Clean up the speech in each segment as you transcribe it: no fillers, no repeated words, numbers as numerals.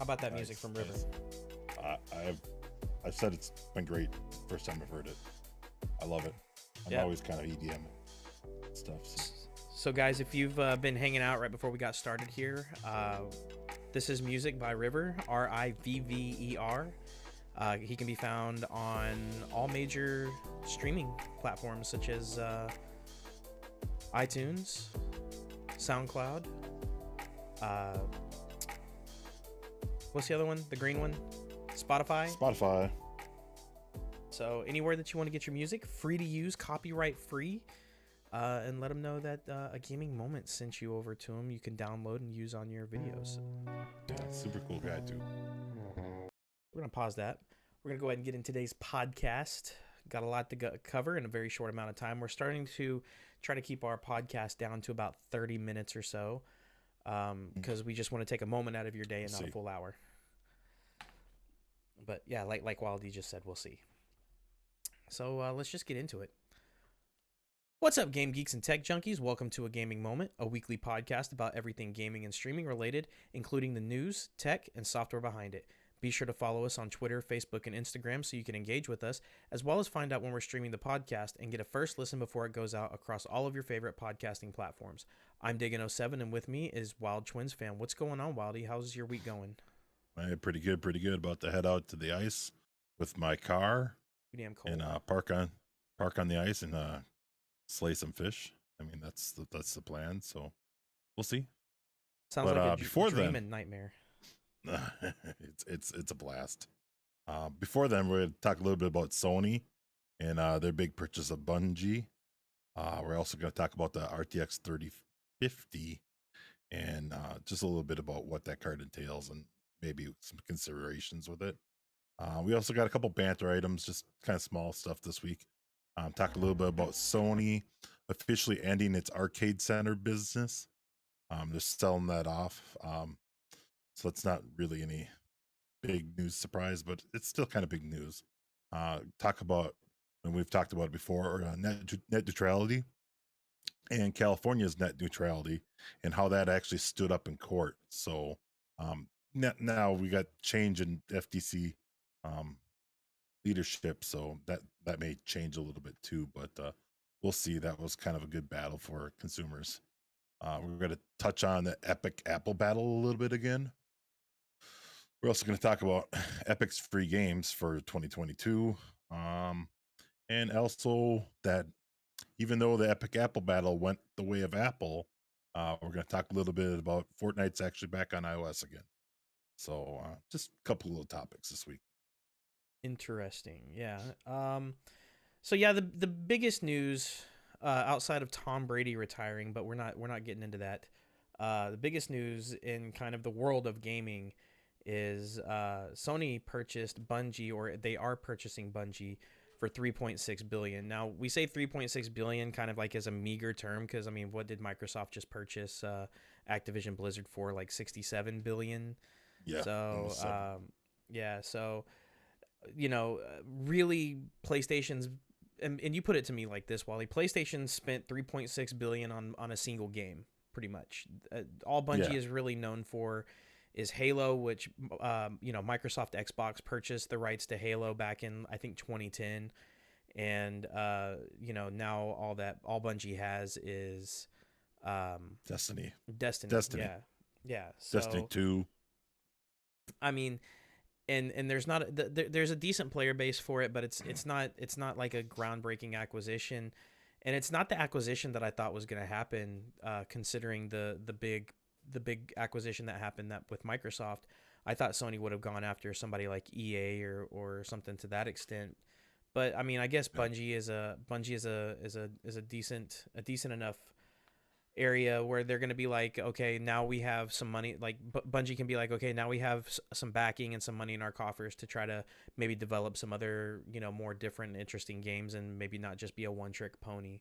about that music from River? I've said it's been great. First time I've heard it. I love it. I'm always kind of EDM stuff. So guys, if you've been hanging out right before we got started here, this is music by River, Rivver. He can be found on all major streaming platforms such as iTunes, SoundCloud. What's the other one? The green one? Spotify. So anywhere that you want to get your music, free to use, copyright free, and let them know that a gaming moment sent you over to them. You can download and use on your videos. Yeah, super cool guy too. We're gonna pause that. We're gonna go ahead and get in today's podcast. Got a lot to cover in a very short amount of time. We're starting to try to keep our podcast down to about 30 minutes or so, because we just want to take a moment out of your day and not a full hour. But yeah, like Wildy just said, we'll see. So let's just get into it. What's up, game geeks and tech junkies? Welcome to A Gaming Moment, a weekly podcast about everything gaming and streaming related, including the news, tech, and software behind it. Be sure to follow us on Twitter, Facebook, and Instagram so you can engage with us, as well as find out when we're streaming the podcast and get a first listen before it goes out across all of your favorite podcasting platforms. I'm Diggin07, and with me is WildTwinsFan. What's going on, Wildy? How's your week going? Pretty good. About to head out to the ice with my car. Damn cold. And park on the ice and slay some fish. I mean, that's the plan. So we'll see. Sounds like a dream and nightmare. it's a blast. Before then, we're going to talk a little bit about Sony and their big purchase of Bungie. We're also going to talk about the RTX 3050 and just a little bit about what that card entails and maybe some considerations with it. We also got a couple banter items, just kind of small stuff this week. Talk a little bit about Sony officially ending its arcade center business. They're selling that off. So it's not really any big news surprise, but it's still kind of big news. Talk about, and we've talked about it before, net neutrality and California's net neutrality and how that actually stood up in court. So now we got change in FTC leadership, so that may change a little bit too, but we'll see. That was kind of a good battle for consumers. We're going to touch on the Epic Apple battle a little bit again. We're also going to talk about Epic's free games for 2022, and also that even though the Epic Apple battle went the way of Apple, we're going to talk a little bit about Fortnite's actually back on iOS again. So just a couple little topics this week. Interesting. Yeah. So yeah, the biggest news outside of Tom Brady retiring, but we're not getting into that. The biggest news in kind of the world of gaming is Sony purchased Bungie, or they are purchasing Bungie for $3.6 billion. Now we say $3.6 billion kind of like as a meager term, because I mean, what did Microsoft just purchase Activision Blizzard for? Like $67 billion. Yeah. So yeah. So you know, really, PlayStation's and you put it to me like this, Wally. PlayStation spent $3.6 billion on a single game, pretty much. All Bungie is really known for is Halo, which Microsoft Xbox purchased the rights to Halo back in, I think, 2010, and now all Bungie has is Destiny. Yeah. So, Destiny 2. I mean, and there's a decent player base for it, but it's not like a groundbreaking acquisition, and it's not the acquisition that I thought was going to happen, considering the big acquisition that happened with Microsoft. I thought Sony would have gone after somebody like EA or something to that extent. But I mean, I guess Bungie is a decent enough area where they're going to be like, okay, now we have some money. Like Bungie can be like, okay, now we have some backing and some money in our coffers to try to maybe develop some other, more different, interesting games, and maybe not just be a one-trick pony.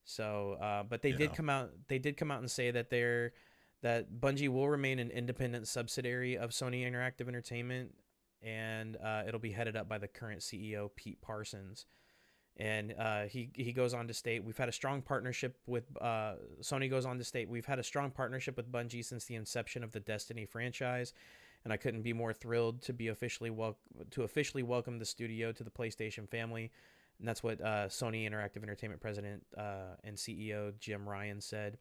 So, but they did come out and say that that Bungie will remain an independent subsidiary of Sony Interactive Entertainment, and it'll be headed up by the current CEO, Pete Parsons. And he goes on to state, we've had a strong partnership with Sony goes on to state, we've had a strong partnership with Bungie since the inception of the Destiny franchise. and I couldn't be more thrilled to be officially welcome the studio to the PlayStation family. And that's what Sony Interactive Entertainment President and CEO Jim Ryan said.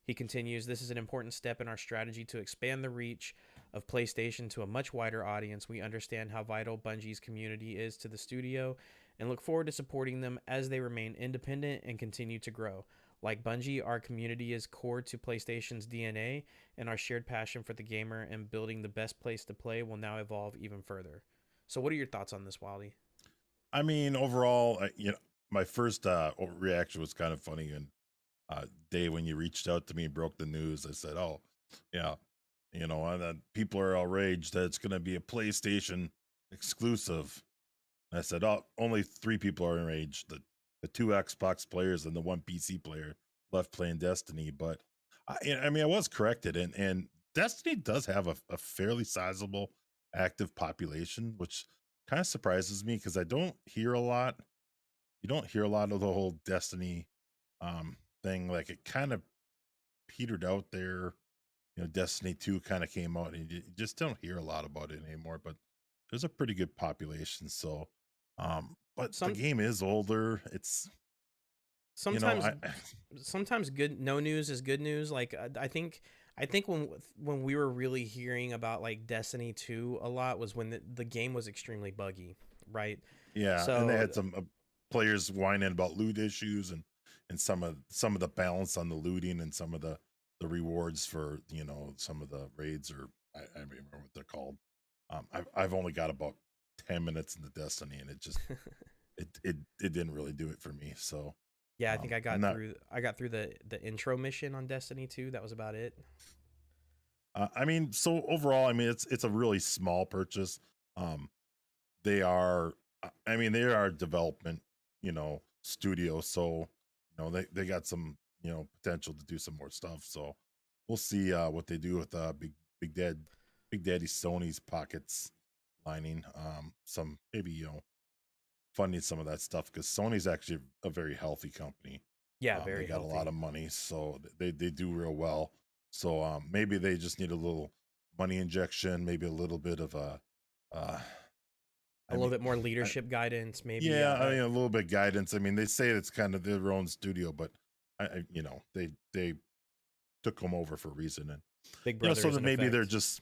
He continues, "This is an important step in our strategy to expand the reach of PlayStation to a much wider audience. We understand how vital Bungie's community is to the studio and look forward to supporting them as they remain independent and continue to grow. Like Bungie, our community is core to PlayStation's DNA, and our shared passion for the gamer and building the best place to play will now evolve even further." So, what are your thoughts on this, Wildy? I mean, overall, my first reaction was kind of funny. And Dave, when you reached out to me and broke the news, I said, "Oh, yeah, and then people are outraged that it's going to be a PlayStation exclusive." And I said, "Oh, only 3 people are enraged: the 2 Xbox players and the 1 PC player left playing Destiny." But I mean, I was corrected, and Destiny does have a fairly sizable active population, which kind of surprises me because I don't hear a lot. You don't hear a lot of the whole Destiny thing. Like, it kind of petered out there. Destiny 2 kind of came out, and you just don't hear a lot about it anymore. But there's a pretty good population. So, but the Some game is older. It's, sometimes I sometimes good no news is good news. Like I think when we were really hearing about like Destiny 2 a lot was when the game was extremely buggy, right? yeah, and they So had some players whining about loot issues, and some of the balance on the looting, and some of the rewards for some of the raids, or I don't remember what they're called. I've only got about 10 minutes into Destiny, and it didn't really do it for me. So yeah, I think I'm not. I got through the intro mission on Destiny 2. That was about it. I mean, so overall, I mean, it's a really small purchase. Um, they are, I mean, they are a development, studio. So, they got some, potential to do some more stuff. So we'll see what they do with Big Daddy Sony's pockets lining. Some maybe, funding some of that stuff, because Sony's actually a very healthy company. Yeah, They very got a lot healthy. of money, so they do real well. So maybe they just need a little money injection, maybe a little bit of uh, A I little mean, bit more I, leadership guidance, maybe. yeah, I mean, a little bit guidance. I mean, they say it's kind of their own studio, but they took them over for a reason, and Big Brother so is that in maybe they're effect. just,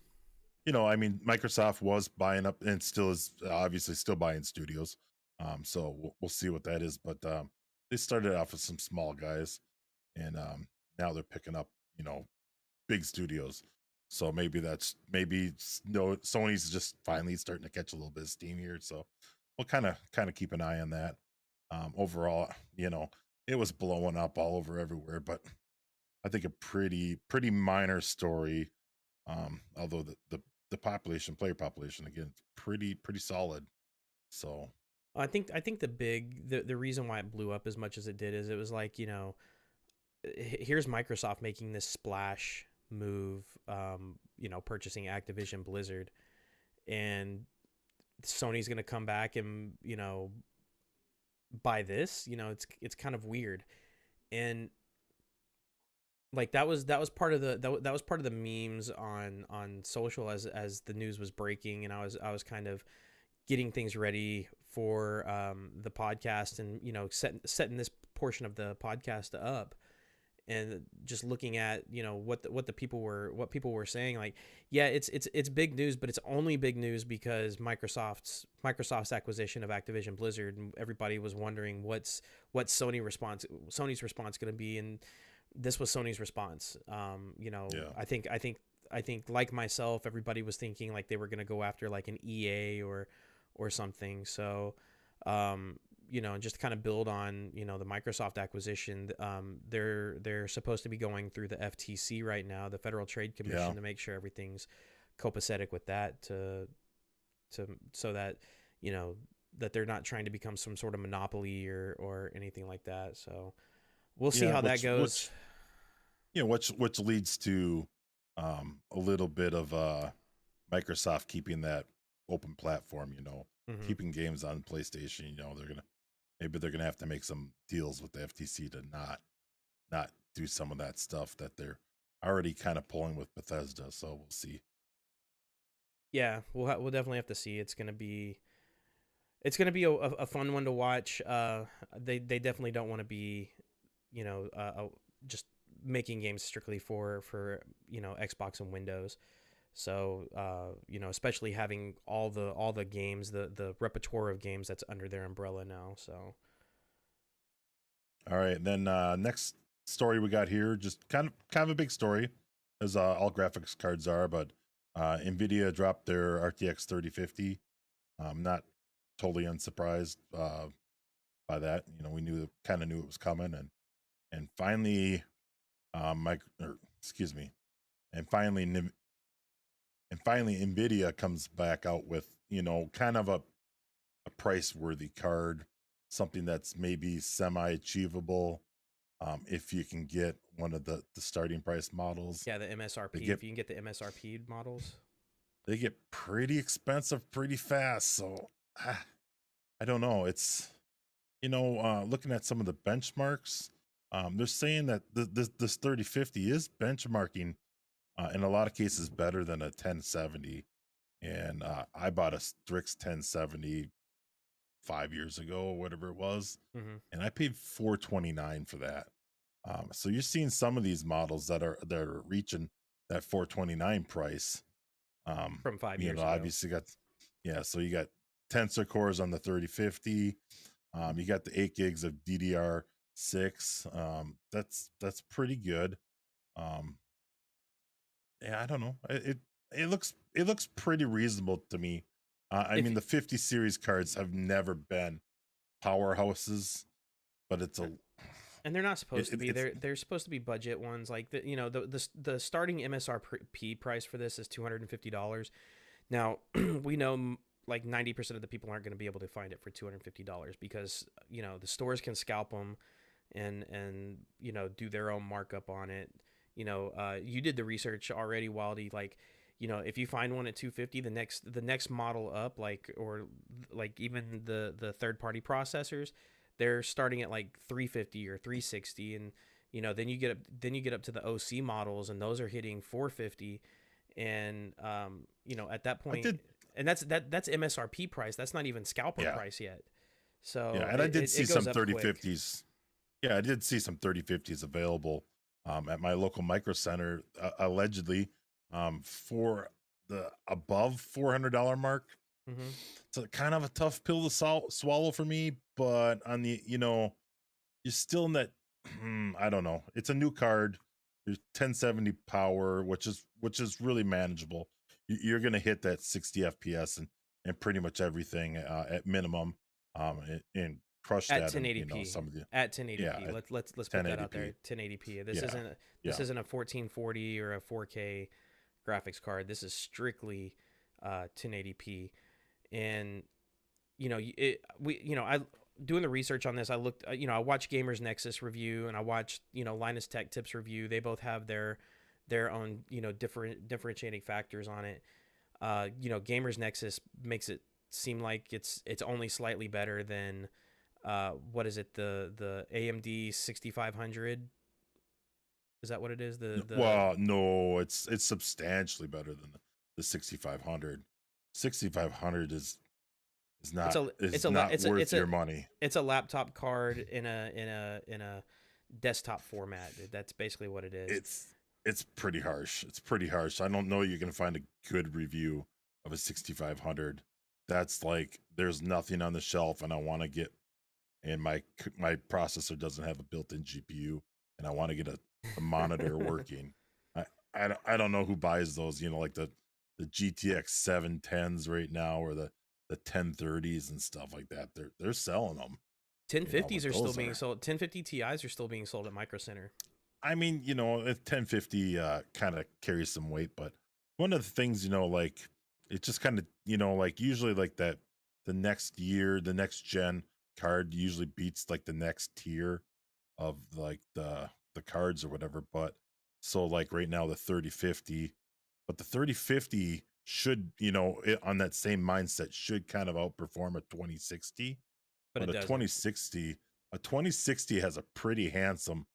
I mean, Microsoft was buying up and still is obviously still buying studios. So we'll see what that is, but they started off with some small guys, and now they're picking up, big studios. So maybe Sony's just finally starting to catch a little bit of steam here. So we'll kind of keep an eye on that. Overall, it was blowing up all over everywhere, but I think a pretty minor story. Although the player population, again, pretty solid. So I think the reason why it blew up as much as it did is it was like, here's Microsoft making this splash move, purchasing Activision Blizzard, and Sony's gonna come back and buy this. It's kind of weird, and like that was part of that was part of the memes on social as the news was breaking, and I was kind of getting things ready for the podcast, and setting this portion of the podcast up, and just looking at what people were saying, like, yeah, it's big news, but it's only big news because Microsoft's acquisition of Activision Blizzard, and everybody was wondering what's Sony's response going to be, and this was Sony's response. yeah, I think like myself, everybody was thinking like they were going to go after like an EA or something. So, just kind of build on the Microsoft acquisition. They're supposed to be going through the FTC right now, the Federal Trade yeah, Commission, to make sure everything's copacetic with that, to so that you know that they're not trying to become some sort of monopoly or anything like that. So we'll see yeah. how that goes. Which leads to a little bit of Microsoft keeping that open platform, Hmm. keeping games on PlayStation. They're gonna have to make some deals with the FTC to not do some of that stuff that they're already kind of pulling with Bethesda. So we'll see. Yeah, we'll definitely have to see. It's gonna be a fun one to watch. They definitely don't want to be, you know, just making games strictly for Xbox and Windows. So especially having all the games, the repertoire of games that's under their umbrella now. So All right, then next story we got here, just kind of a big story, as all graphics cards are, but Nvidia dropped their RTX 3050. I'm not totally unsurprised by that. We kind of knew it was coming, and finally, excuse me, and finally, and finally, Nvidia comes back out with kind of a price worthy card, something that's maybe semi achievable. If you can get one of the starting price models, yeah, the they MSRP. get If you can get the MSRP models, they get pretty expensive pretty fast. So ah, I don't know. It's looking at some of the benchmarks, they're saying that this 3050 is benchmarking in a lot of cases better than a 1070. And I bought a Strix 1070 5 years ago, or whatever it was, mm-hmm. and I paid 429 for that. So you're seeing some of these models that are reaching that 429 price. From 5 years ago. Obviously got, yeah. So you got tensor cores on the 3050. You got the 8 gigs of DDR6. That's pretty good. Um, yeah, I don't know. It looks pretty reasonable to me. I If mean, the 50 series cards have never been powerhouses, but and they're not supposed to be. it's They're supposed to be budget ones. Like the starting MSRP price for this is $250. Now we know like 90% of the people aren't going to be able to find it for $250 because the stores can scalp them and do their own markup on it. You did the research already, Wildy. Like, if you find one at 250, the next model up, like, or like even the third party processors, they're starting at like 350 or 360, and then you get up to the OC models, and those are hitting 450, and at that I point, did and that's MSRP price. That's not even scalper yeah. price yet. Yeah, So and I it, did it, see it goes some up quick. 3050s. Yeah, I did see some 3050s available at my local micro center, allegedly, for the above $400 mark. Hmm. It's kind of a tough pill to swallow for me, but on the, you're still in that. I don't know. It's a new card. There's 1070 power, which is really manageable. You're gonna hit that 60 FPS and pretty much everything at minimum, and crush At that, and 1080p. some of the, At yeah, 1080p. at Let's put that out 1080p. there. 1080p. This Yeah, isn't a, this yeah. isn't a 1440 or a 4K graphics card. This is strictly 1080p. And I doing the research on this, I looked, I watched Gamers Nexus review, and I watched, Linus Tech Tips review. They both have their own, differentiating factors on it. Gamers Nexus makes it seem like it's only slightly better than what is it, the AMD 6500? Is that what it is? The Well, no, it's substantially better than the 6500. 6500 is it's not a it's is a not it's a worth it's a your money. it's a laptop card in a desktop format. That's basically what it is. It's pretty harsh. It's pretty harsh. I don't know you're gonna find a good review of a 6500. That's like there's nothing on the shelf, and I want to get, and my processor doesn't have a built-in GPU, and I want to get a monitor working. I don't know who buys those. Like the GTX 710s right now, or the 1030s and stuff like that. They're selling them. 1050s But are still those being are, sold. 1050 Ti's are still being sold at Micro Center. I mean, a 1050 kind of carries some weight, but one of the things, like it just kind of, like usually like that the next year, the next gen card usually beats like the next tier of like the cards or whatever. But so like right now the 3050, but the 3050 should, on that same mindset should kind of outperform a 2060. But But it doesn't. a 2060 has a pretty handsome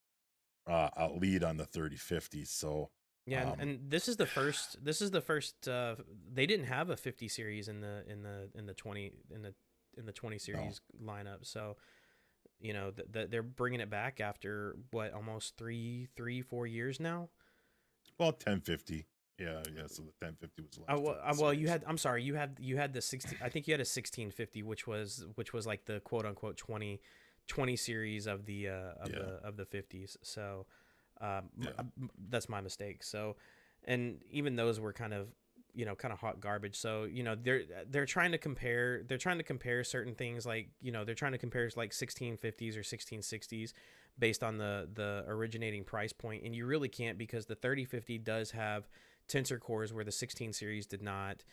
lead on the 3050. So Yeah, and this is the first. This is the first. They didn't have a 50 series in the 20 in the 20 No, series lineup. So they're bringing it back after what, almost 4 years now. well, 1050. Yeah, yeah. So the 1050 was the Oh, last 50 well, you series. had. I'm sorry, you had the 16. I think you had a 1650, which was like the quote unquote 20 series of the Yeah, of the 50s. So yeah, that's my mistake. So, and even those were kind of hot garbage. So they're trying to compare. They're trying to compare certain things, like they're trying to compare like 1650s or 1660s based on the originating price point, and you really can't, because the 3050 does have tensor cores where the 16 series did not.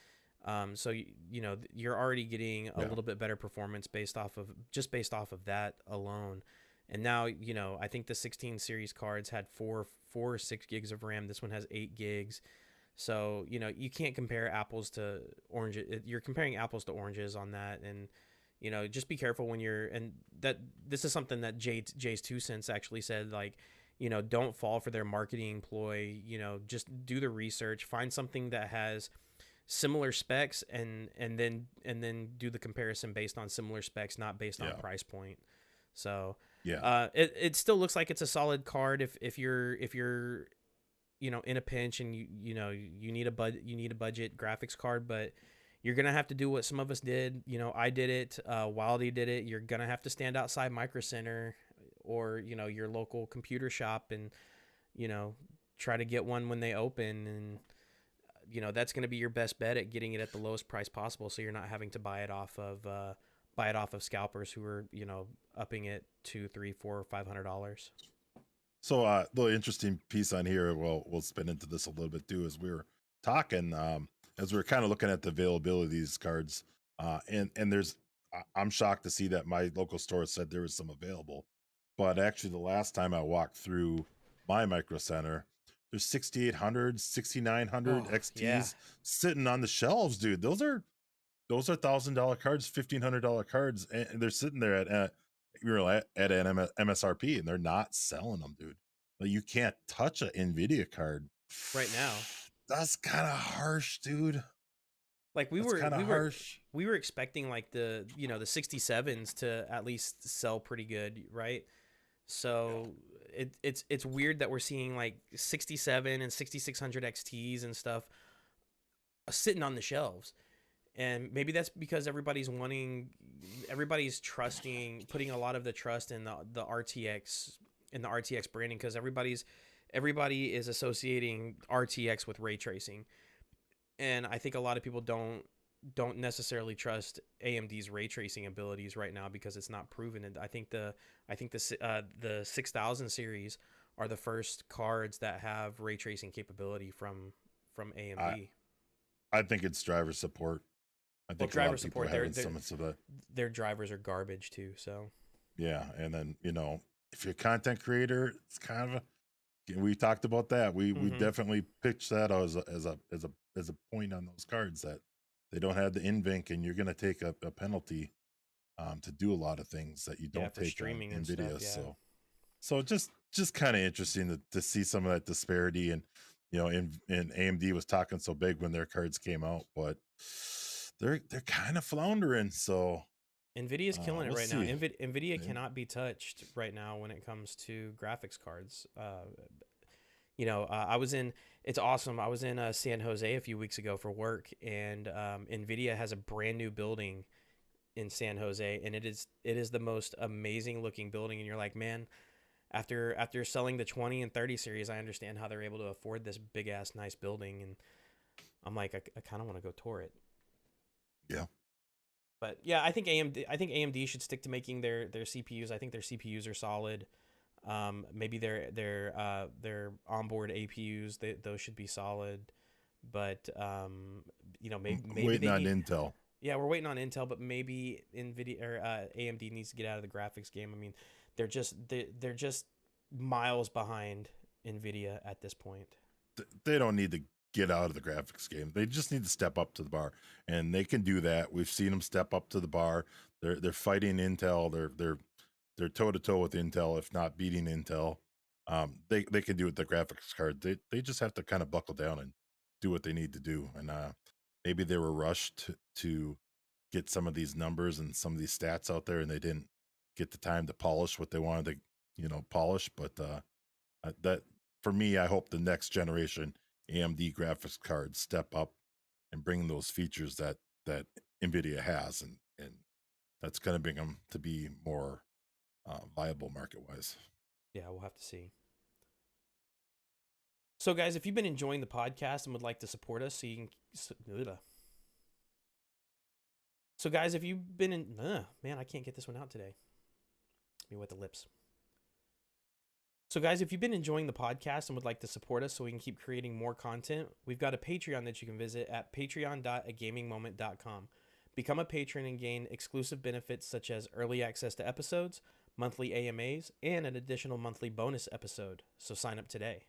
So you're already getting a yeah. little bit better performance based off of that alone. And now I think the 16 series cards had 6 gigs of RAM. This one has 8 gigs. So you can't compare apples to oranges. You're comparing apples to oranges on that. And just be careful when you're, and that this is something that Jay's 2 cents actually said, like, don't fall for their marketing ploy. Just do the research, find something that has similar specs, and then do the comparison based on similar specs, not based on Yeah, price point. So yeah, it still looks like it's a solid card if you're in a pinch, and you need a budget graphics card. But you're gonna have to do what some of us did. I did it. Wildy did it. You're gonna have to stand outside Micro Center or your local computer shop, and you know try to get one when they open. And that's going to be your best bet at getting it at the lowest price possible, so you're not having to buy it off of scalpers who are upping it $2, $3, $4, $500. So the interesting piece on here, well, we'll spin into this a little bit too, as we were talking, as we are kind of looking at the availability of these cards, and I'm shocked to see that my local store said there was some available, but actually the last time I walked through my micro center, there's 6800, 6900 Oh yeah. XTs sitting on the shelves, dude. Those are $1,000 cards, $1,500 cards, and they're sitting there at an MSRP, and they're not selling them, dude. Like, you can't touch an Nvidia card. Right now, That's kind of harsh, dude. like we That's were kind of we were harsh. we were expecting like the 67s to at least sell pretty good, right? Yeah, So it's weird that we're seeing like 67 and 6600 XTs and stuff sitting on the shelves. And maybe that's because everybody's trusting, putting a lot of the trust in the RTX, in the RTX branding, because everybody is associating RTX with ray tracing. And I think a lot of people don't necessarily trust AMD's ray tracing abilities right now, because it's not proven. And I think the 6000 series are the first cards that have ray tracing capability from I AMD. I think it's driver support. I Well, think a lot driver of people are support, having some of the their drivers are garbage too. So yeah, and then if you're a content creator, it's kind of we talked about that. We mm-hmm. definitely pitched that as a point on those cards, that they don't have the invink, and you're going to take a penalty to do a lot of things that you Yeah, don't for take on streaming and stuff. Nvidia. Yeah. So just kind of interesting to see some of that disparity. And and AMD was talking so big when their cards came out, but they're kind of floundering. So Nvidia's killing it we'll right now. see. Nvidia Yeah. cannot be touched right now when it comes to graphics cards. I was in. It's awesome. I was in San Jose a few weeks ago for work, and Nvidia has a brand new building in San Jose, and it is the most amazing looking building. And you're like, man, after selling the 20 and 30 series, I understand how they're able to afford this big ass nice building. And I'm like, I kind of want to go tour it. Yeah. But yeah, I think AMD should stick to making their CPUs. I think their CPUs are solid. Maybe their onboard APUs, those should be solid. But I'm maybe waiting they on need. Intel. Yeah, we're waiting on Intel, but maybe Nvidia or AMD needs to get out of the graphics game. I mean, they're just miles behind Nvidia at this point. They don't need to get out of the graphics game. They just need to step up to the bar, and they can do that. We've seen them step up to the bar. They're fighting Intel. They're toe to toe with Intel, if not beating Intel. They can do it with the graphics card. They just have to kind of buckle down and do what they need to do. And maybe they were rushed to get some of these numbers and some of these stats out there, and they didn't get the time to polish what they wanted to, polish. But that for me, I hope the next generation AMD graphics cards step up and bring those features that Nvidia has, and that's going to bring them to be more viable market wise. Yeah, we'll have to see. So, guys, if you've been enjoying the podcast and would like to support us, so you can. So, guys, if you've been in. Man, I can't get this one out today. Let me wet the lips. So, guys, if you've been enjoying the podcast and would like to support us so we can keep creating more content, we've got a Patreon that you can visit at patreon.agamingmoment.com. Become a patron and gain exclusive benefits such as early access to episodes, monthly AMAs, and an additional monthly bonus episode. So sign up today.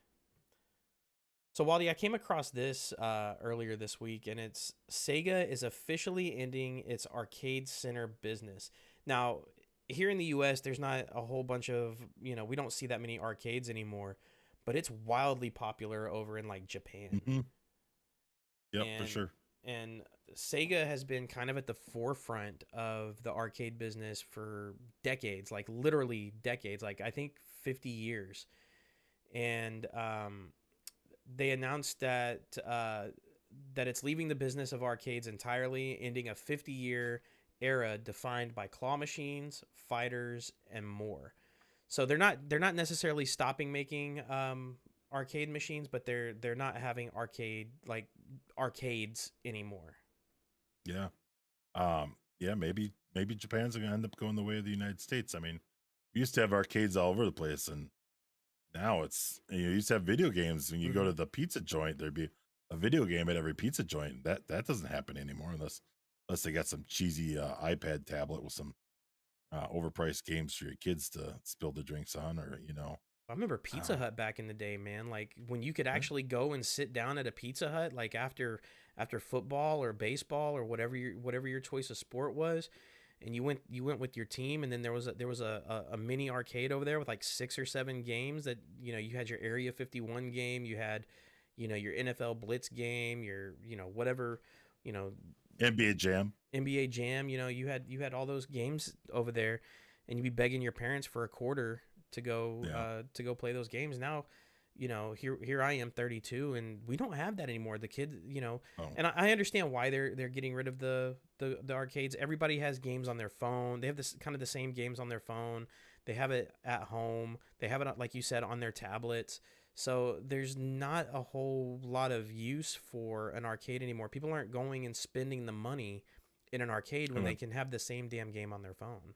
So, Wally, I came across this earlier this week, and it's Sega is officially ending its arcade center business. Now, here in the US, there's not a whole bunch of, we don't see that many arcades anymore, but it's wildly popular over in like Japan. Mm-hmm. Yep, for sure. And Sega has been kind of at the forefront of the arcade business for decades, like literally decades, like I think 50 years. And they announced that that it's leaving the business of arcades entirely, ending a 50-year era defined by claw machines, fighters, and more. So they're not necessarily stopping making arcade machines, but they're not having arcades anymore. Yeah. Yeah, maybe Japan's gonna end up going the way of the United States. I mean, we used to have arcades all over the place, and now it's, you used to have video games. When you go to the pizza joint, there'd be a video game at every pizza joint. That doesn't happen anymore unless they got some cheesy iPad tablet with some overpriced games for your kids to spill the drinks on, or I remember Pizza Hut back in the day, man. Like when you could actually go and sit down at a Pizza Hut, like after football or baseball or whatever your choice of sport was, and you went with your team, and then there was a mini arcade over there with like 6 or 7 games that you had your Area 51 game, you had your NFL Blitz game, your whatever NBA Jam. You had all those games over there, and you'd be begging your parents for a quarter to go play those games. Now, here I am 32, and we don't have that anymore. The kids, and I understand why they're getting rid of the arcades. Everybody has games on their phone. They have this kind of the same games on their phone. They have it at home. They have it, like you said, on their tablets. So there's not a whole lot of use for an arcade anymore. People aren't going and spending the money in an arcade when they can have the same damn game on their phone.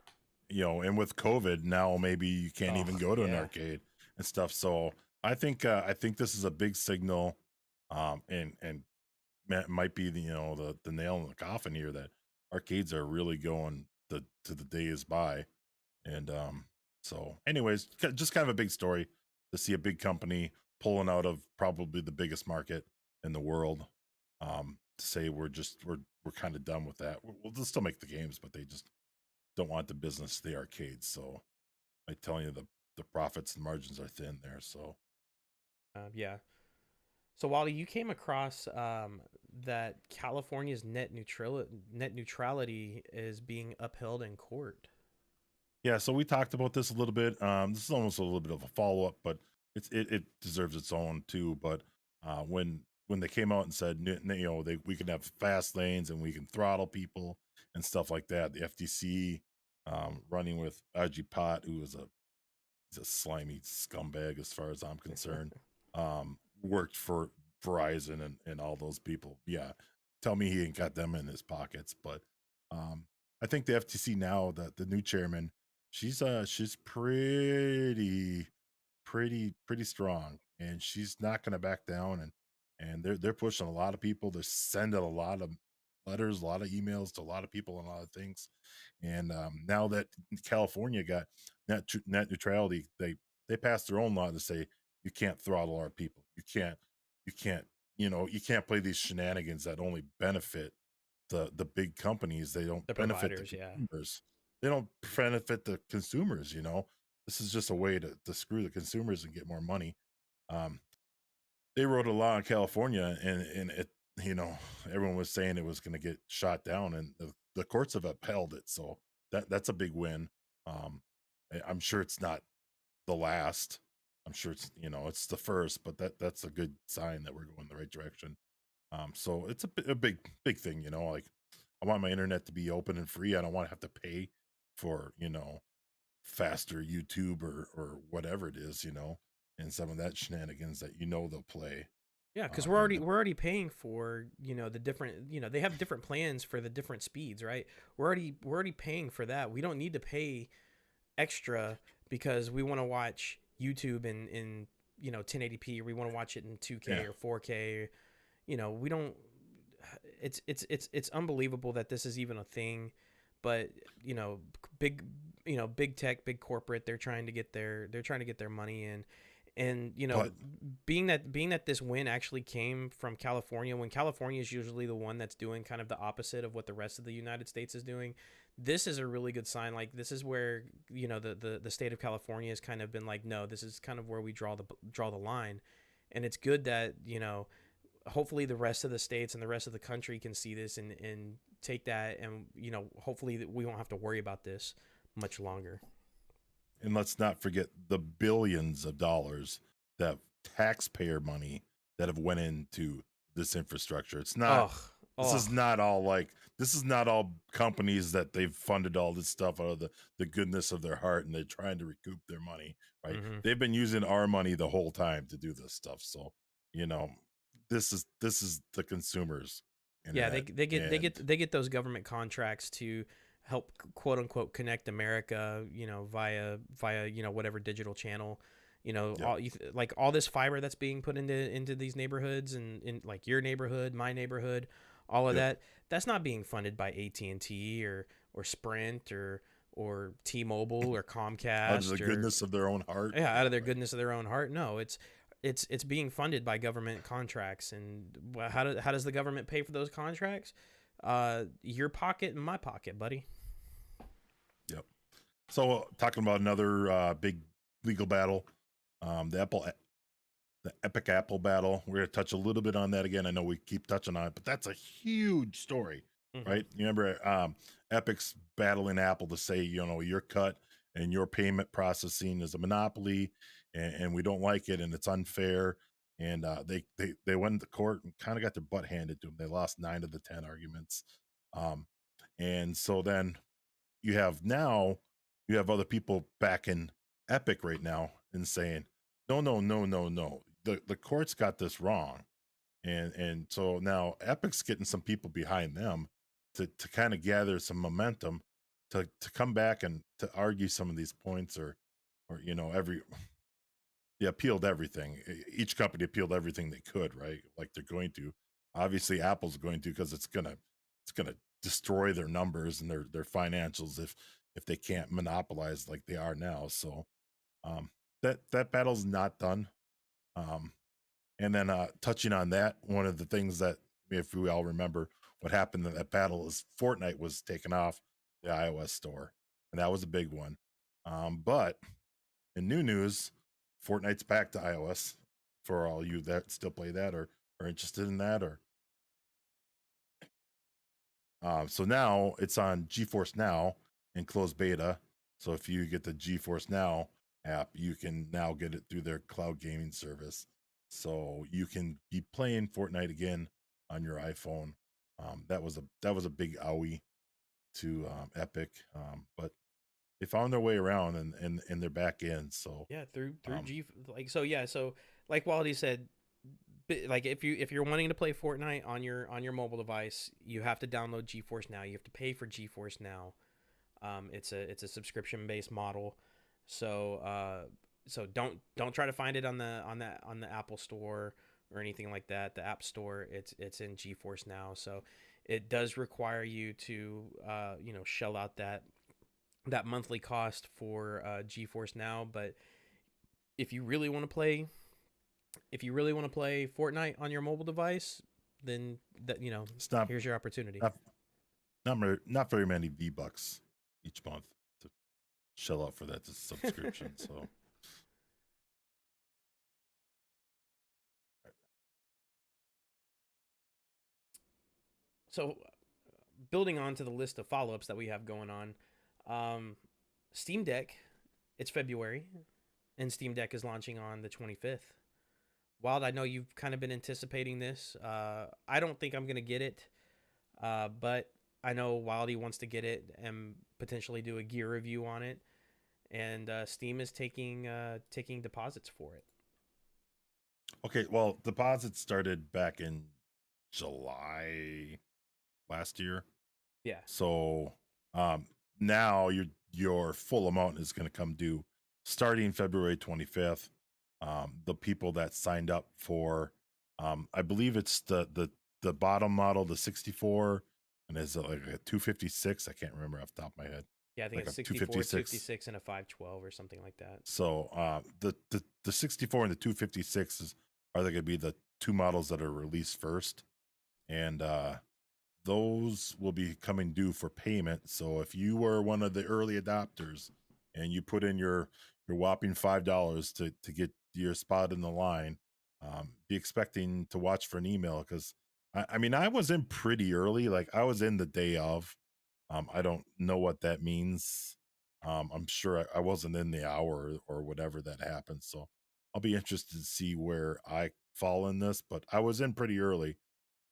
And with COVID now, maybe you can't even go to an arcade and stuff. So I think this is a big signal, and might be the nail in the coffin here, that arcades are really going to the day is by. And so anyways, just kind of a big story to see a big company pulling out of probably the biggest market in the world, to say we're kind of done with that. We'll still make the games, but they just don't want the business, the arcades. So I tell you, the profits and margins are thin there. So yeah. So Wally, you came across that California's net neutrality is being upheld in court. Yeah, so we talked about this a little bit. This is almost a little bit of a follow up, but it deserves its own too. But when they came out and said we can have fast lanes and we can throttle people and stuff like that, the FTC, running with Ajit Pat, who is he's a slimy scumbag as far as I'm concerned, worked for Verizon and all those people. Yeah, tell me he ain't got them in his pockets. But I think the FTC now, the new chairman, she's pretty strong, and she's not going to back down. And they're pushing a lot of people. They're sending a lot of letters, a lot of emails to a lot of people, and a lot of things. And now that California got net neutrality, they passed their own law to say you can't throttle our people. You can't you can't play these shenanigans that only benefit the big companies. They don't benefit the consumers. They don't benefit the consumers. this is just a way to screw the consumers and get more money. Um, they wrote a law in California, and it, you know, everyone was saying it was going to get shot down, and the courts have upheld it. So that's a big win. Um, I'm sure it's not the last. I'm sure it's, you know, it's the first, but that's a good sign that we're going the right direction. So it's a big thing, you know. Like, I want my internet to be open and free. I don't want to have to pay for, you know, faster YouTube or whatever it is, you know, and some of that shenanigans that, you know, they'll play. Yeah, because And the, we're already paying for, you know, the different, you know, they have different plans for the different speeds, right? We're already paying for that. We don't need to pay extra because we want to watch YouTube in you know 1080p, or we want to watch it in 2K yeah, or 4K. You know, we don't. It's unbelievable that this is even a thing, but you know, big, you know, big tech, big corporate, they're trying to get their money in. And you know, but being that this win actually came from California, when California is usually the one that's doing kind of the opposite of what the rest of the United States is doing, this is a really good sign. Like, this is where, you know, the state of California has kind of been like, no, this is kind of where we draw the line. And it's good that, you know, hopefully the rest of the states and the rest of the country can see this and take that, and you know, hopefully we won't have to worry about this much longer. and let's not forget the billions of dollars that taxpayer money that have went into this infrastructure. It's not, Ugh, this ugh. is not all like, this is not all companies that they've funded all this stuff out of the goodness of their heart, and they're trying to recoup their money, right? Hmm. They've been using our money the whole time to do this stuff. So, you know, this is the consumers Yeah, internet. And they get those government contracts to help, quote unquote, connect America, you know, via you know, whatever digital channel, you know, yep, like all this fiber that's being put into these neighborhoods, and in like your neighborhood, my neighborhood, all of yep, that, that's not being funded by AT&T or Sprint or T-Mobile or out of the Comcast or, goodness of their own heart. yeah, out Yeah, of their right. goodness of their own heart. No, it's being funded by government contracts. And how does the government pay for those contracts? Your pocket and my pocket, buddy. Yep. So talking about another big legal battle, the epic Apple battle. We're gonna touch a little bit on that again. I know we keep touching on it, but that's a huge story, Hmm. right? You remember Epic's battling Apple to say, you know, your cut and your payment processing is a monopoly, and we don't like it, and it's unfair. And they went to court and kind of got their butt handed to them. They lost 9 of the 10 arguments. Um, and so then you have other people back in Epic right now and saying, no, no, no, no, no. The courts got this wrong. And so now Epic's getting some people behind them to kind of gather some momentum to come back and to argue some of these points, or you know, they appealed everything. Each company appealed everything they could, right? Like they're going to. Obviously Apple's going to, because it's gonna destroy their numbers and their financials if they can't monopolize like they are now. So that battle's not done. Um, and then touching on that, one of the things that, if we all remember what happened in that battle, is Fortnite was taken off the iOS store, and that was a big one. But in new news, Fortnite's back to iOS for all you that still play that or are interested in that. Or so now it's on GeForce Now in closed beta. So if you get the GeForce Now app, you can now get it through their cloud gaming service. So you can be playing Fortnite again on your iPhone. That was a big owie to Epic, but they found their way around, and they're back in. So Yeah, through um, G, like, so yeah, so like Waldy said, like if you're wanting to play Fortnite on your mobile device, you have to download GeForce Now. You have to pay for GeForce Now. It's a subscription based model. So so don't try to find it on the Apple Store or anything like that. The App Store, it's in GeForce Now. So it does require you to you know, shell out that monthly cost for GeForce Now. But if you really want to play if you really want to play Fortnite on your mobile device, then that, you know, it's not here's your opportunity. not not very many V bucks each month to shell out for that subscription. So So, building on to the list of follow ups that we have going on, um, Steam Deck, it's February, and Steam Deck is launching on the 25th. Wild, I know you've kind of been anticipating this. I don't think I'm going to get it, but I know Wildy wants to get it and potentially do a gear review on it. And Steam is taking deposits for it. okay, well, deposits started back in July last year. Yeah. So now your full amount is going to come due starting February 25th. The people that signed up for, I believe it's the bottom model, the 64, and is like a 256. I can't remember off the top of my head. Yeah, I think Like it's a 64, 256. 256, and a 512 or something like that. So the 64 and the 256 are they going to be the two models that are released first, and those will be coming due for payment. So if you were one of the early adopters and you put in your whopping $5 to get your spot in the line, be expecting to watch for an email, because I mean I was in pretty early, like I was in the day of. I don't know what that means. I'm sure I wasn't in the hour or whatever that happened. So I'll be interested to see where I fall in this, but I was in pretty early.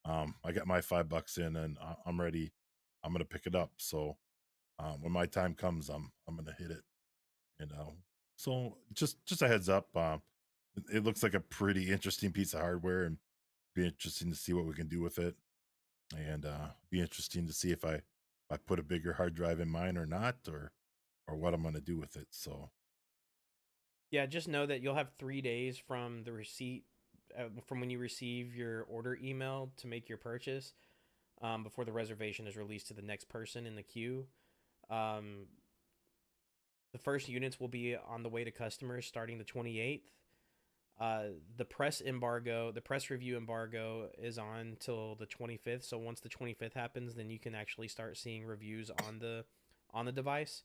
I got my $5 in and I'm ready. I'm going to pick it up. So when my time comes, I'm going to hit it, you know? So just a heads up. It looks like a pretty interesting piece of hardware, and be interesting to see what we can do with it. And be interesting to see if I put a bigger hard drive in mine or not, or what I'm going to do with it. So Yeah, just know that you'll have 3 days from the receipt, from when you receive your order email to make your purchase, before the reservation is released to the next person in the queue. Um, the first units will be on the way to customers starting the 28th. The press review embargo is on till the 25th. So once the 25th happens, then you can actually start seeing reviews on the device.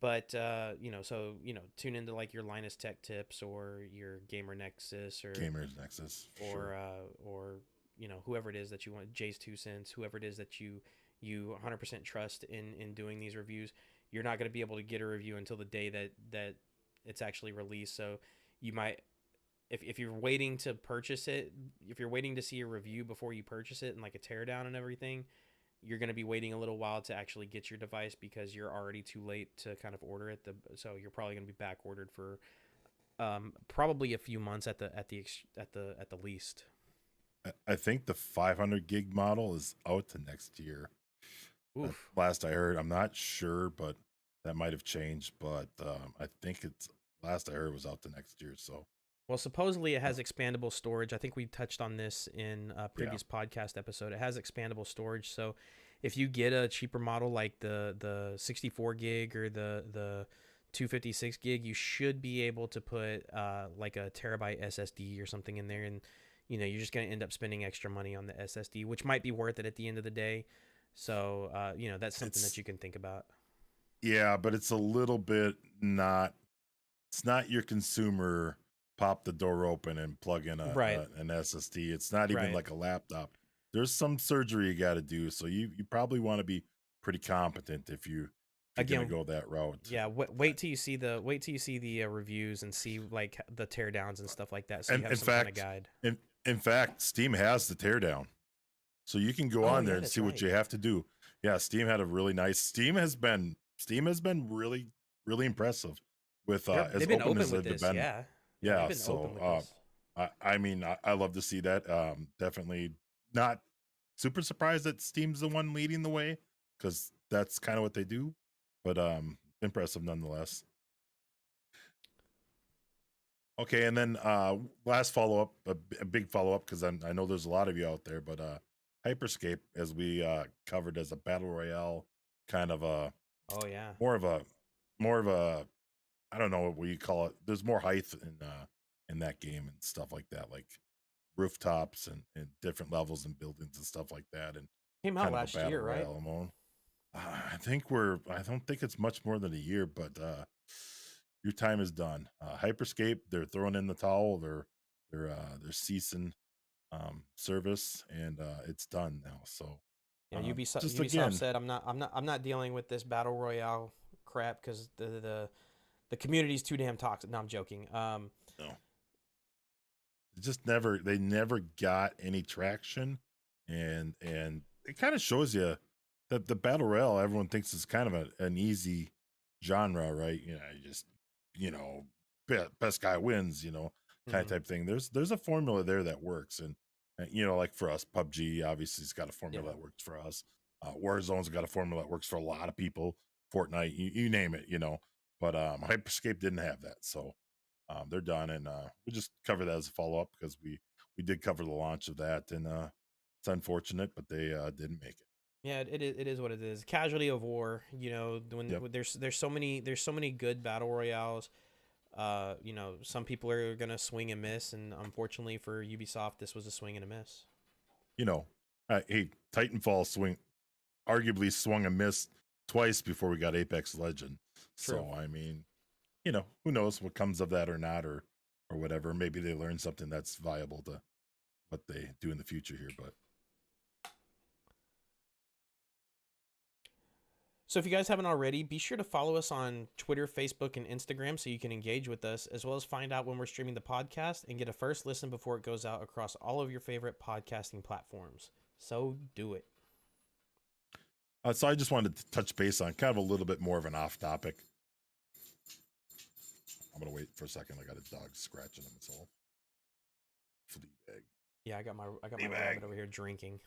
But tune into like your Linus Tech Tips or your Gamer Nexus Gamers Nexus, sure. or whoever it is that you want, Jay's 2 cents, whoever it is that you 100% trust in doing these reviews. You're not going to be able to get a review until the day that it's actually released. So you might, if you're waiting to purchase it, if you're waiting to see a review before you purchase it and like a teardown and everything, you're going to be waiting a little while to actually get your device because you're already too late to kind of order it. So you're probably going to be back ordered for probably a few months at the least. I think the 500 gig model is out to next year. Last I heard, I'm not sure, but that might have changed. But I think it's last I heard was out to next year. So, well, supposedly it has expandable storage. I think we touched on this in a previous podcast episode. It has expandable storage, so if you get a cheaper model like the 64 gig or the 256 gig, you should be able to put like a terabyte SSD or something in there, and you're just going to end up spending extra money on the SSD, which might be worth it at the end of the day. So that's something that you can think about. Yeah, but it's a little bit not. It's not your consumer pop the door open and plug in an SSD. It's not even like a laptop. There's some surgery you got to do, so you probably want to be pretty competent if you're gonna go that route. Yeah, wait till you see the reviews and see like the teardowns and stuff like that. So you have some kind of guide. In fact, Steam has the teardown, so you can go on there and see what you have to do. Yeah, Steam had a really nice. Steam has been really impressive with as open as they've been. Yeah. So I mean, I love to see that. Definitely not super surprised that Steam's the one leading the way, because that's kind of what they do. But impressive nonetheless. Okay, and then last follow up, a big follow up, because I know there's a lot of you out there, but Hyperscape, as we covered, as a battle royale kind of a more of a I don't know what you call it. There's more height in that game and stuff like that, like rooftops and different levels and buildings and stuff like that. And came out last year, right? I don't think it's much more than a year, but your time is done. Hyperscape, they're throwing in the towel. They're ceasing service, and it's done now. So Yeah, just Ubisoft again, said I'm not dealing with this battle royale crap because the community's too damn toxic. No, I'm joking. no, they never got any traction, and it kind of shows you that the battle royale everyone thinks is kind of an easy genre, right? You just you know best guy wins, kind of Mhm. type thing. There's a formula there that works, and like for us, PUBG obviously has got a formula Yeah. that works for us. Warzone's got a formula that works for a lot of people. Fortnite, you name it, But Hyperscape didn't have that, so they're done, and we just cover that as a follow up because we did cover the launch of that, and it's unfortunate, but they didn't make it. Yeah, it is what it is. Casualty of war. Yep. When there's so many good battle royales. Some people are gonna swing and miss, and unfortunately for Ubisoft, this was a swing and a miss. You know, hey, Titanfall arguably swung and missed twice before we got Apex Legend. True. So I mean, who knows what comes of that or not, or whatever. Maybe they learn something that's viable to what they do in the future here. But So if you guys haven't already, be sure to follow us on Twitter, Facebook, and Instagram so you can engage with us, as well as find out when we're streaming the podcast and get a first listen before it goes out across all of your favorite podcasting platforms. So do it. so I just wanted to touch base on kind of a little bit more of an off topic. I'm gonna wait for a second. I got a dog scratching himself. Flea bag. Yeah, I got my rabbit over here drinking.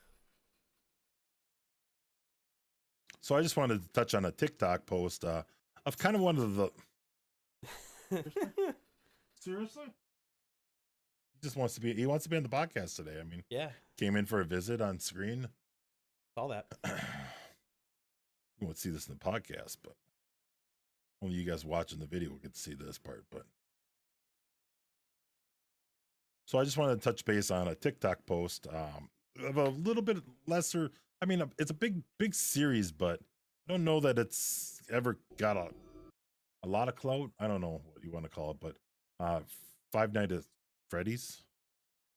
So I just wanted to touch on a TikTok post of kind of one of the. Seriously? He wants to be on the podcast today. I mean, Yeah, came in for a visit on screen. all that. You won't see this in the podcast, but only you guys watching the video will get to see this part. But so I just wanted to touch base on a TikTok post of a little bit lesser. I mean, it's a big series, but I don't know that it's ever got a lot of clout. I don't know what you want to call it, but Five Nights at Freddy's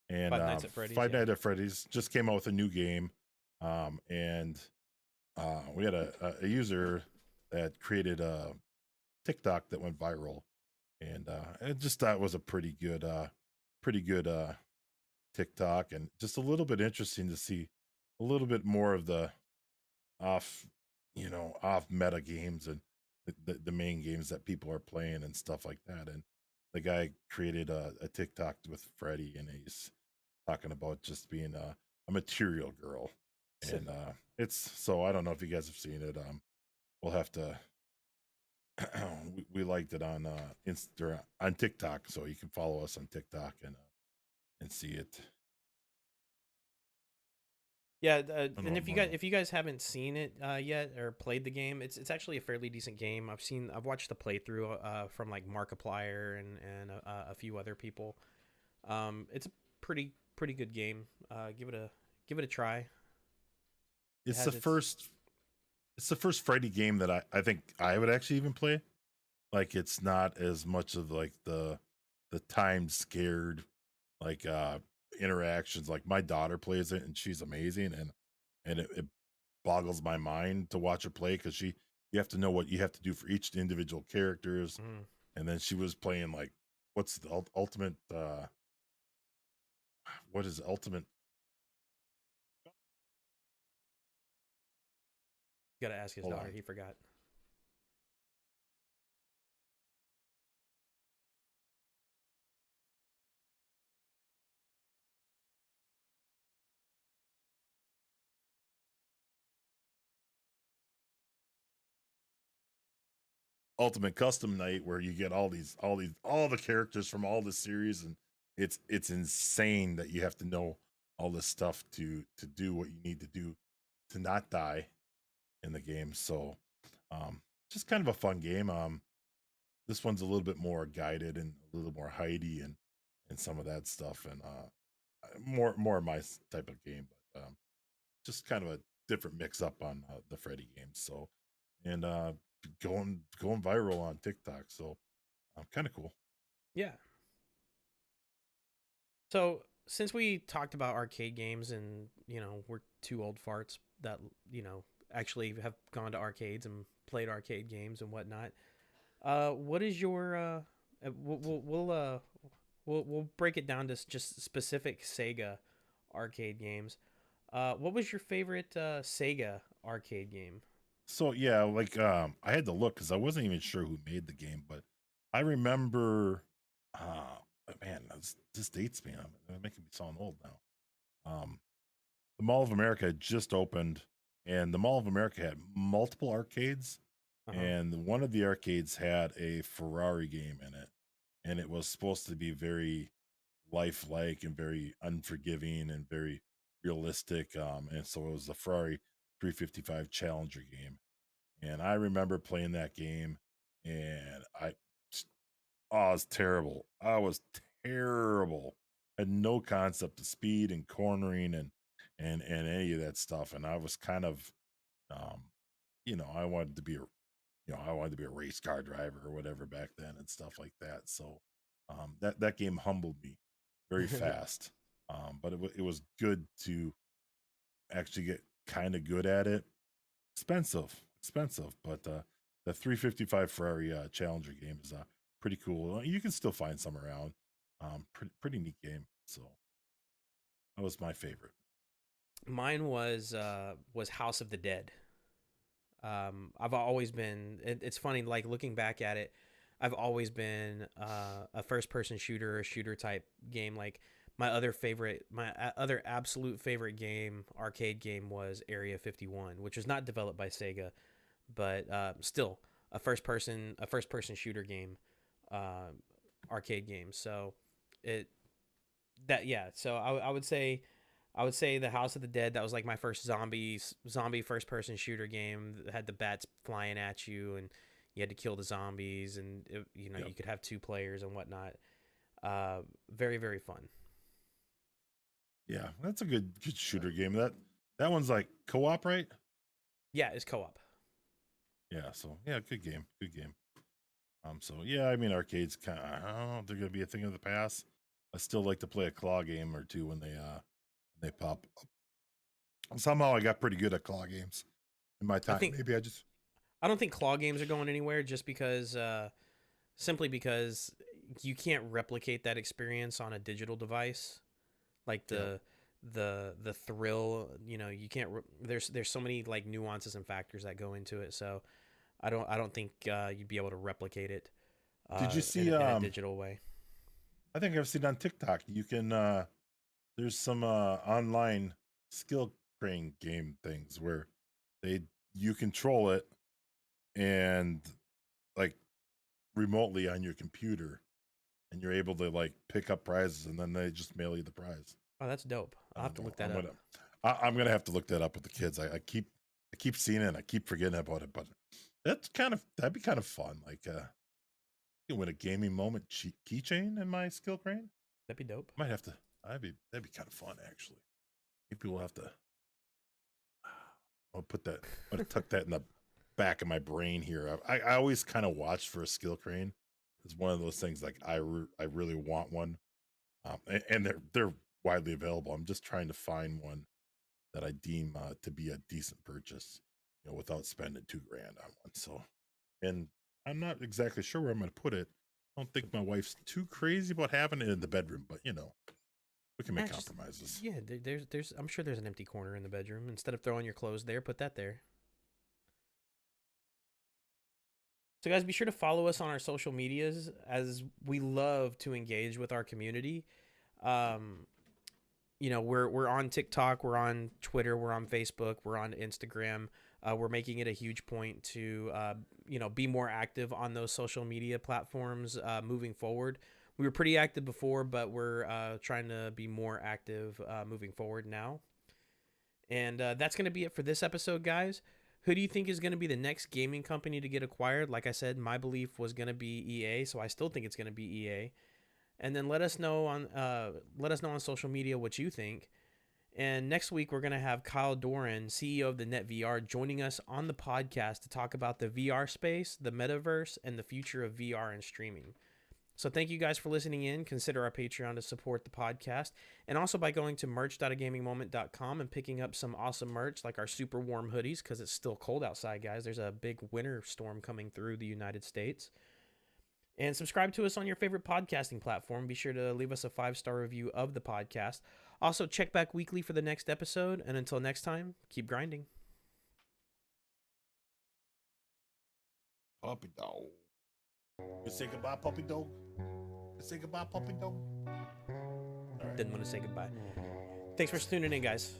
and Five Nights at Freddy's. Five Yeah. Nights at Freddy's just came out with a new game, and we had a user that created a TikTok that went viral, and I just thought it was a pretty good TikTok, and just a little bit interesting to see a little bit more of the off, off meta games and the main games that people are playing and stuff like that. And the guy created a TikTok with Freddy, and he's talking about just being a material girl, and it's so I don't know if you guys have seen it. We'll have to. We liked it on on TikTok, so you can follow us on TikTok and see it. Yeah, I don't and know more. if you guys haven't seen it yet or played the game, it's actually a fairly decent game. I've watched the playthrough from like Markiplier and a few other people. It's a pretty good game. Give it a try. It It's the has its first it's the first Freddy game that I think I would actually even play. Like it's not as much of like the time scared like interactions. Like my daughter plays it and she's amazing, and it boggles my mind to watch her play because you have to know what you have to do for each individual characters. mm, And then she was playing like what's the ultimate what is ultimate gotta ask his hold daughter. on. He forgot. Ultimate Custom Night where you get all the characters from all the series, and it's insane that you have to know all this stuff to do what you need to do to not die in the game. So just kind of a fun game. This one's a little bit more guided and a little more Heidi and some of that stuff, and more my type of game, but just kind of a different mix up on the Freddy games. So, and going viral on TikTok. So, kind of cool. Yeah. So since we talked about arcade games, and we're two old farts that actually have gone to arcades and played arcade games and whatnot, what is your we'll break it down to just specific Sega arcade games. What was your favorite Sega arcade game? So yeah, like I had to look because I wasn't even sure who made the game, but I remember. Man, this dates me. I'm making me sound old now. The Mall of America had just opened, and the Mall of America had multiple arcades, Uh-huh. and one of the arcades had a Ferrari game in it, and it was supposed to be very lifelike and very unforgiving and very realistic. And so it was the Ferrari 355 Challenger game, and I remember playing that game, and I was terrible. I was terrible. Had no concept of speed and cornering and any of that stuff. And I was kind of, um, I wanted to be I wanted to be a race car driver or whatever back then and stuff like that. So, that game humbled me very fast. But it was good to actually get kind of good at it. Expensive, but the 355 Ferrari Challenger game is pretty cool. You can still find some around. Pretty neat game. So that was my favorite. Mine was House of the Dead. I've always been. It's funny, like looking back at it, I've always been a first-person shooter, a shooter type game. Like my other absolute favorite game, arcade game, was Area 51, which was not developed by Sega, but still a first person shooter game, uh, arcade game. So it that yeah. So I would say the House of the Dead. That was like my first zombie first person shooter game that had the bats flying at you, and you had to kill the zombies, and Yep. you could have two players and whatnot. Very very fun. Yeah, that's a good shooter game. That one's like co-op, right? Yeah, it's co-op. Yeah. So yeah, good game. Good game. So yeah, I mean arcades kind of, I don't know, they're gonna be a thing of the past. I still like to play a claw game or two when they pop up. Somehow I got pretty good at claw games in my I time. think Maybe I just I don't think claw games are going anywhere, just because simply because you can't replicate that experience on a digital device. Like yeah. the thrill, you can't there's so many like nuances and factors that go into it. So I don't think you'd be able to replicate it Did you in see in a digital way. I think I've seen on TikTok you can there's some online skill crane game things where they you control it and like remotely on your computer and you're able to like pick up prizes and then they just mail you the prize. Oh, that's dope. I I'll have don't to know. look that up. I'm gonna have to look that up with the kids. I keep seeing it and I keep forgetting about it, but that'd be kind of fun. Like you win a gaming moment keychain in my skill crane. That'd be dope. Might have to. That'd be kind of fun actually. Maybe we'll have to. I'll put that. I'm gonna tuck that in the back of my brain here. I always kind of watch for a skill crane. It's one of those things like I really want one, and they're widely available. I'm just trying to find one that I deem to be a decent purchase, without spending $2,000 on one. So, and I'm not exactly sure where I'm going to put it. I don't think my wife's too crazy about having it in the bedroom, but we can make Just compromises. yeah. There's I'm sure there's an empty corner in the bedroom. Instead of throwing your clothes there, put that there. So guys, be sure to follow us on our social medias, as we love to engage with our community. Um, we're on TikTok, we're on Twitter, we're on Facebook, we're on Instagram. We're making it a huge point to be more active on those social media platforms moving forward. We were pretty active before, but we're trying to be more active moving forward now. And that's going to be it for this episode, guys. Who do you think is going to be the next gaming company to get acquired? Like I said, my belief was going to be EA, so I still think it's going to be EA. And then let us know on social media what you think. And next week, we're going to have Kyle Doran, CEO of the NetVR, joining us on the podcast to talk about the VR space, the metaverse, and the future of VR and streaming. So thank you guys for listening in. Consider our Patreon to support the podcast. And also by going to merch.agamingmoment.com and picking up some awesome merch like our super warm hoodies, because it's still cold outside, guys. There's a big winter storm coming through the United States. And subscribe to us on your favorite podcasting platform. Be sure to leave us a 5-star review of the podcast. Also, check back weekly for the next episode. And until next time, keep grinding. Puppy dog. You say goodbye, puppy dog. You say goodbye, puppy dog. Didn't want to say goodbye. Thanks for tuning in, guys.